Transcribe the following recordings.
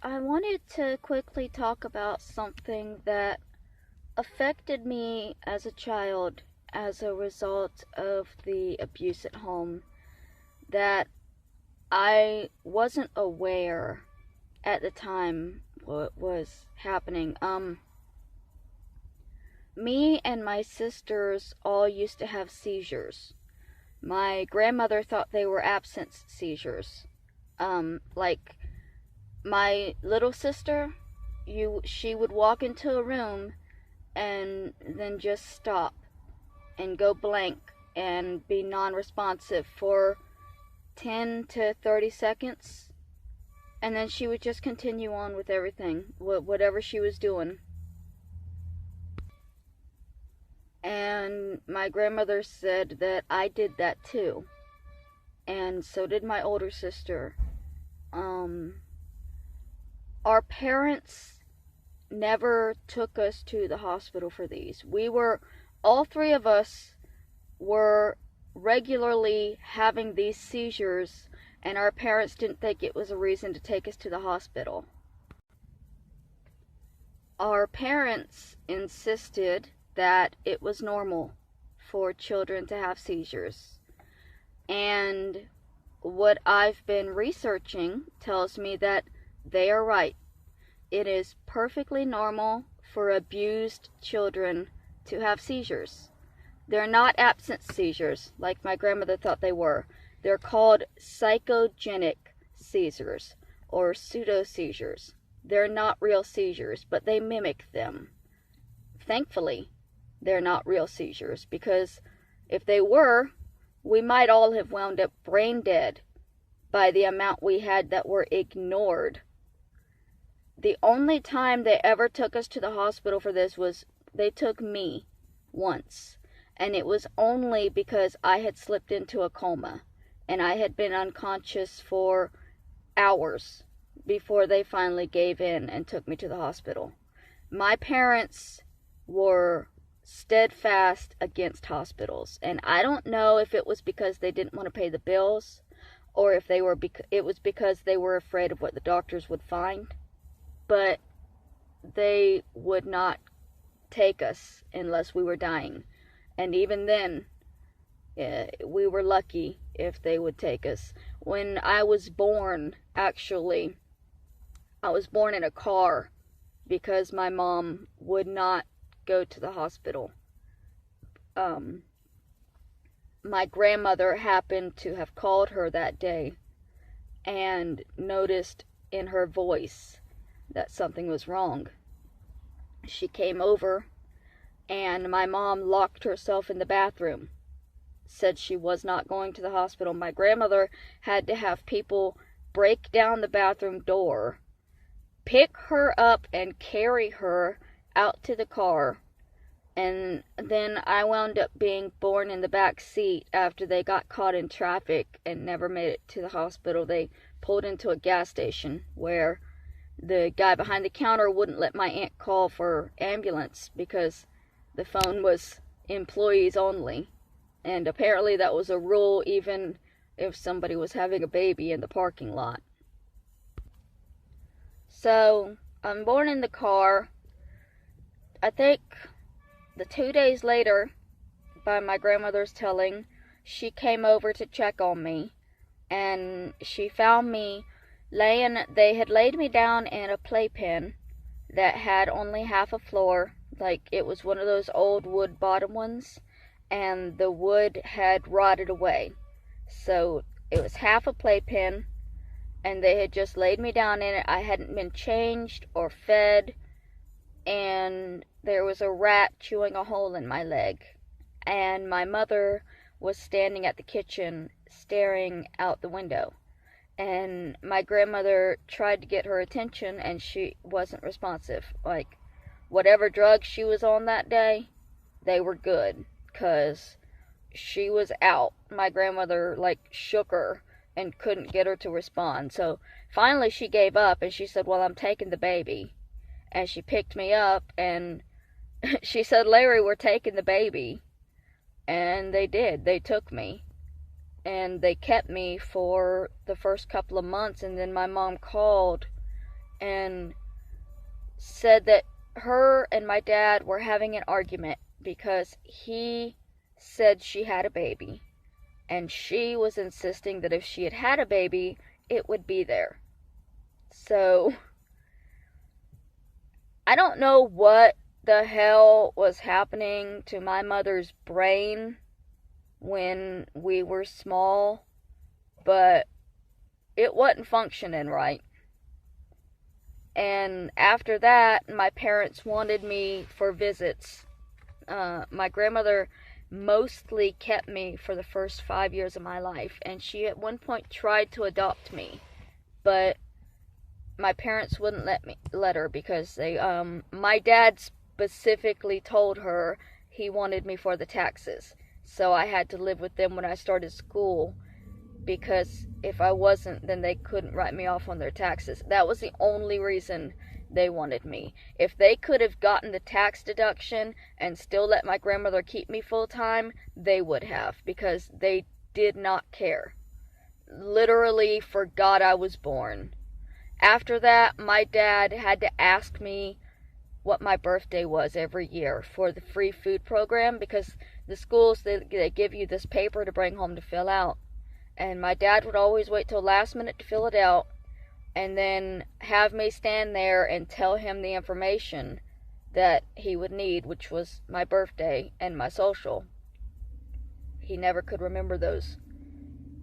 I wanted to quickly talk about something that affected me as a child as a result of the abuse at home that I wasn't aware at the time what was happening. Me and my sisters all used to have seizures. My grandmother thought they were absence seizures. Like my little sister, she would walk into a room and then just stop and go blank and be non-responsive for 10 to 30 seconds, and then she would just continue on with everything, whatever she was doing. And my grandmother said that I did that too, and so did my older sister. Our parents never took us to the hospital for these. All three of us were regularly having these seizures, and our parents didn't think it was a reason to take us to the hospital. Our parents insisted that it was normal for children to have seizures. And what I've been researching tells me that they are right. It is perfectly normal for abused children to have seizures. They're not absence seizures like my grandmother thought they were. They're called psychogenic seizures or pseudo seizures. They're not real seizures, but they mimic them. Thankfully, they're not real seizures, because if they were, we might all have wound up brain dead by the amount we had that were ignored. The only time they ever took us to the hospital for this was they took me once, and it was only because I had slipped into a coma and I had been unconscious for hours before they finally gave in and took me to the hospital. My parents were steadfast against hospitals, and I don't know if it was because they didn't want to pay the bills or if it was because they were afraid of what the doctors would find, but they would not take us unless we were dying. And even then, we were lucky if they would take us. When I was born, actually, I was born in a car because my mom would not go to the hospital. My grandmother happened to have called her that day and noticed in her voice that something was wrong. She came over, and my mom locked herself in the bathroom, said she was not going to the hospital. My grandmother had to have people break down the bathroom door, pick her up, and carry her out to the car. And then I wound up being born in the back seat after they got caught in traffic and never made it to the hospital. They pulled into a gas station where the guy behind the counter wouldn't let my aunt call for ambulance because the phone was employees only. And apparently that was a rule even if somebody was having a baby in the parking lot. So I'm born in the car. I think the 2 days later, by my grandmother's telling, she came over to check on me, and she found me they had laid me down in a playpen that had only half a floor, like it was one of those old wood bottom ones, and the wood had rotted away. So it was half a playpen, and they had just laid me down in it. I hadn't been changed or fed, and there was a rat chewing a hole in my leg, and my mother was standing at the kitchen staring out the window, and my grandmother tried to get her attention, and she wasn't responsive. Like, whatever drugs she was on that day, they were good, because she was out. My grandmother, shook her and couldn't get her to respond. So finally she gave up, and she said, well, I'm taking the baby. And she picked me up, and she said, Larry, we're taking the baby. And they did. They took me. And they kept me for the first couple of months, and then my mom called and said that her and my dad were having an argument because he said she had a baby, and she was insisting that if she had had a baby, it would be there. So, I don't know what the hell was happening to my mother's brain when we were small, but it wasn't functioning right. And after that, my parents wanted me for visits. My grandmother mostly kept me for the first 5 years of my life, and she at one point tried to adopt me, but my parents wouldn't let her because my dad specifically told her he wanted me for the taxes, so I had to live with them when I started school, because if I wasn't, then they couldn't write me off on their taxes. That was the only reason they wanted me. If they could have gotten the tax deduction and still let my grandmother keep me full time, they would have, because they did not care. Literally forgot I was born. After that, my dad had to ask me what my birthday was every year for the free food program, because the schools, they give you this paper to bring home to fill out. And my dad would always wait till last minute to fill it out, and then have me stand there and tell him the information that he would need, which was my birthday and my social. He never could remember those.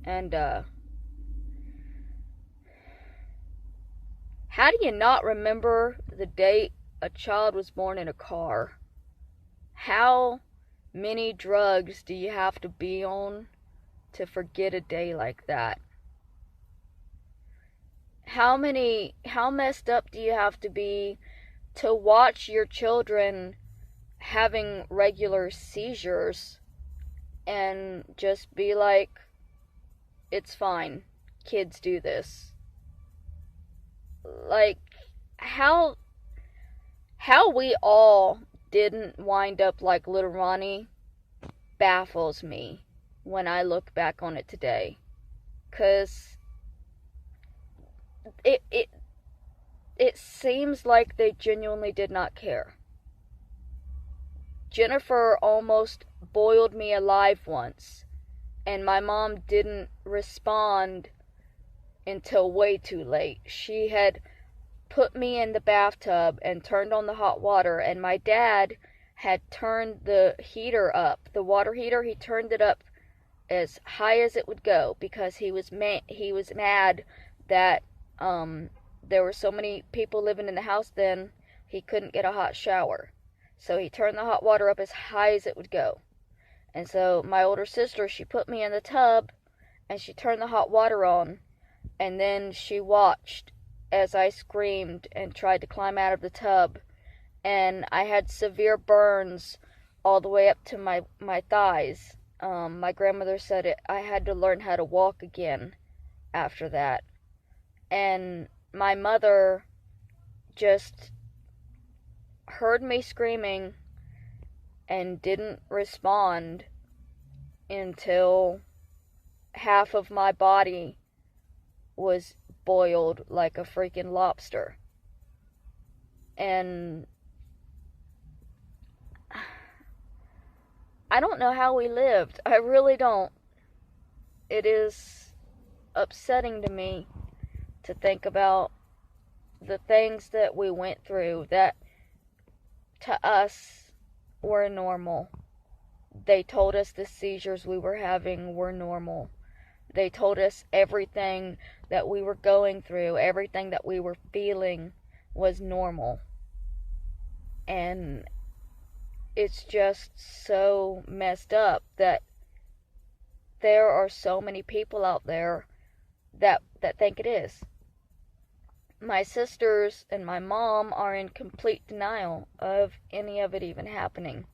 And, how do you not remember the date a child was born in a car? How many drugs do you have to be on to forget a day like that? How messed up do you have to be to watch your children having regular seizures and just be like, it's fine, kids do this? Like, how we all didn't wind up like little Ronnie baffles me when I look back on it today, because it seems like they genuinely did not care. Jennifer almost boiled me alive once, and my mom didn't respond until way too late. She had put me in the bathtub and turned on the hot water, and my dad had turned the heater up, the water heater, he turned it up as high as it would go, because he was mad that there were so many people living in the house then, he couldn't get a hot shower. So he turned the hot water up as high as it would go. And so my older sister, she put me in the tub and she turned the hot water on, and then she watched as I screamed and tried to climb out of the tub, and I had severe burns all the way up to my thighs. My grandmother said I had to learn how to walk again after that. And my mother just heard me screaming and didn't respond until half of my body was boiled like a freaking lobster. And I don't know how we lived. I really don't. It is upsetting to me to think about the things that we went through that to us were normal. They told us the seizures we were having were normal. They told us everything that we were going through, everything that we were feeling was normal. And it's just so messed up that there are so many people out there that think it is. My sisters and my mom are in complete denial of any of it even happening.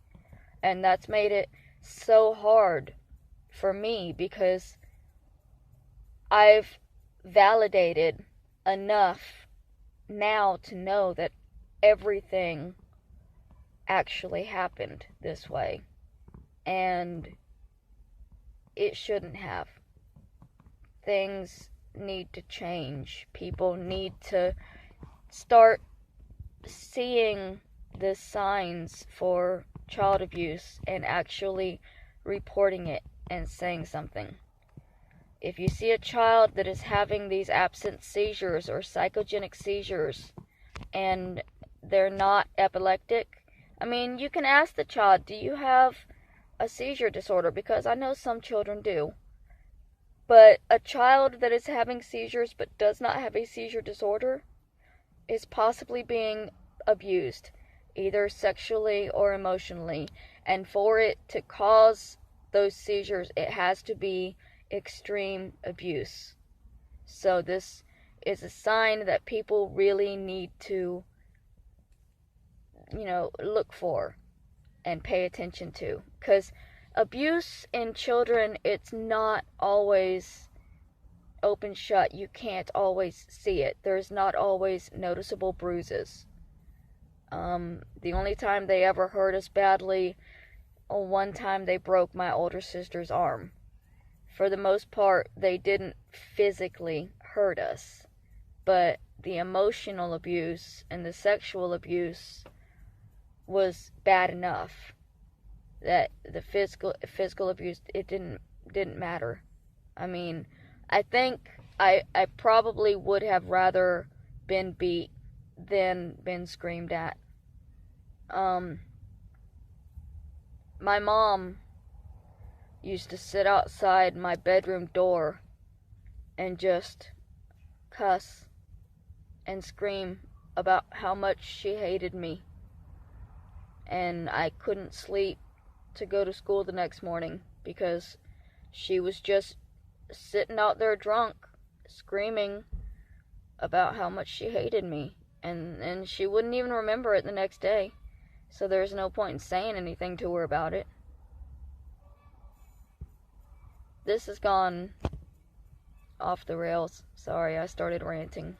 And that's made it so hard for me, because I've validated enough now to know that everything actually happened this way. And it shouldn't have. Things need to change. People need to start seeing the signs for child abuse and actually reporting it and saying something. If you see a child that is having these absent seizures or psychogenic seizures and they're not epileptic, I mean, you can ask the child, do you have a seizure disorder? Because I know some children do. But a child that is having seizures but does not have a seizure disorder is possibly being abused, either sexually or emotionally. And for it to cause those seizures, it has to be extreme abuse. So this is a sign that people really need to, look for and pay attention to. Because abuse in children, it's not always open shut. You can't always see it. There's not always noticeable bruises. The only time they ever hurt us badly, one time they broke my older sister's arm. For the most part, they didn't physically hurt us, but the emotional abuse and the sexual abuse was bad enough that the physical abuse, it didn't matter. I mean, I think I probably would have rather been beat than been screamed at. My mom used to sit outside my bedroom door and just cuss and scream about how much she hated me. And I couldn't sleep to go to school the next morning because she was just sitting out there drunk, screaming about how much she hated me. And she wouldn't even remember it the next day. So there's no point in saying anything to her about it. This has gone off the rails. Sorry, I started ranting.